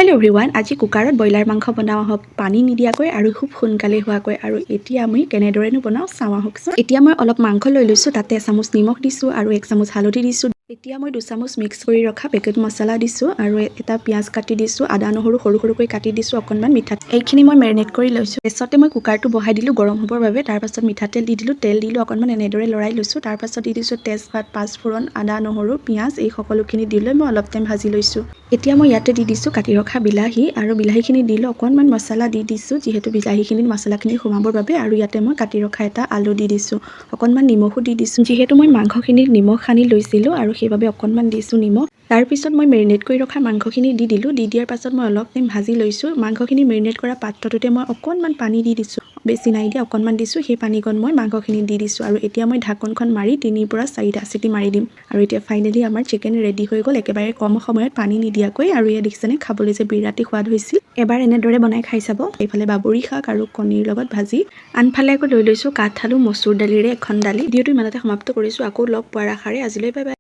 Hello' everyone, আজি কুকাৰত broiler মাংস বনাওঁ আহক, পানী নিদিয়াকৈ আৰু খুব সোনকালে হোৱাকৈ। আৰু এতিয়া আমি কেনেদৰেনো বনাওঁ চাওঁ আহকচোন। এতিয়া মই অলপ মাংস লৈ লৈছোঁ, তাতে এচামুচ নিমখ দিছোঁ আৰু 1 চামুচ হালধি দিছোঁ। এতিয়া মই 2 চামুচ মিক্স কৰি ৰখা পেকেট মছলা দিছোঁ আৰু এটা পিঁয়াজ কাটি দিছোঁ, আদা নহৰু সৰু সৰুকৈ কাটি দিছোঁ, অকণমান মিঠাতেল। এইখিনি মই মেৰিনেট কৰি লৈছোঁ। তাৰপাছতে মই কুকাৰটো বহাই দিলোঁ গৰম হ'বৰ বাবে। তাৰপাছত মিঠাতেল দি দিলোঁ, তেল দিলোঁ, অকণমান এনেদৰে লৰাই লৈছোঁ। তাৰপাছত দি দিছোঁ তেজপাত, পাঁচফোৰণ, আদা নহৰু, পিঁয়াজ, এই সকলোখিনি দি লৈ মই অলপ টাইম ভাজি লৈছোঁ। এতিয়া মই ইয়াতে দি দিছোঁ কাটি ৰখা বিলাহী আৰু বিলাহীখিনি দি লৈ অকণমান মছলা দি দিছোঁ, যিহেতু বিলাহীখিনিত মছলাখিনি সোমাবৰ বাবে। আৰু ইয়াতে মই কাটি ৰখা এটা আলু দি দিছোঁ, অকণমান নিমখো দি দিছোঁ, যিহেতু মই মাংসখিনিত নিমখ সানি লৈছিলোঁ আৰু সেইবাবে অকণমান দিছোঁ নিমখ। তাৰপিছত মই মেৰিনেট কৰি ৰখা মাংসখিনি দি দিলোঁ। দি দিয়াৰ পাছত মই অলপ টাইম ভাজি লৈছোঁ। মাংসখিনি মেৰিনেট কৰা পাত্ৰটোতে মই অকণমান পানী দি দিছোঁ, বেছি নাই দিয়া, অকণমান দিছোঁ। সেই পানীকণ মই মাংসখিনি দি দিছোঁ আৰু এতিয়া মই ঢাকনখন মাৰি 3 পৰা 4টা চিটি মাৰি দিম। আৰু এতিয়া ফাইনেলি আমাৰ চিকেন ৰেডি হৈ গ'ল, একেবাৰে কম সময়ত পানী নিদিয়াকৈ। আৰু ইয়াত দেখিছেনে, খাবলৈ যে বিৰাটেই সোৱাদ হৈছিল। এবাৰ এনেদৰে বনাই খাই চাব। এইফালে বাবৰি শাক আৰু কণীৰ লগত ভাজি, আনফালে আকৌ লৈ লৈছোঁ কাঠ আলু মচুৰ দালিৰে এখন দালি। ভিডিঅ'টো ইমানতে সমাপ্ত কৰিছোঁ। আকৌ লগ পোৱাৰ আশাৰে আজিলৈ বাই বাই।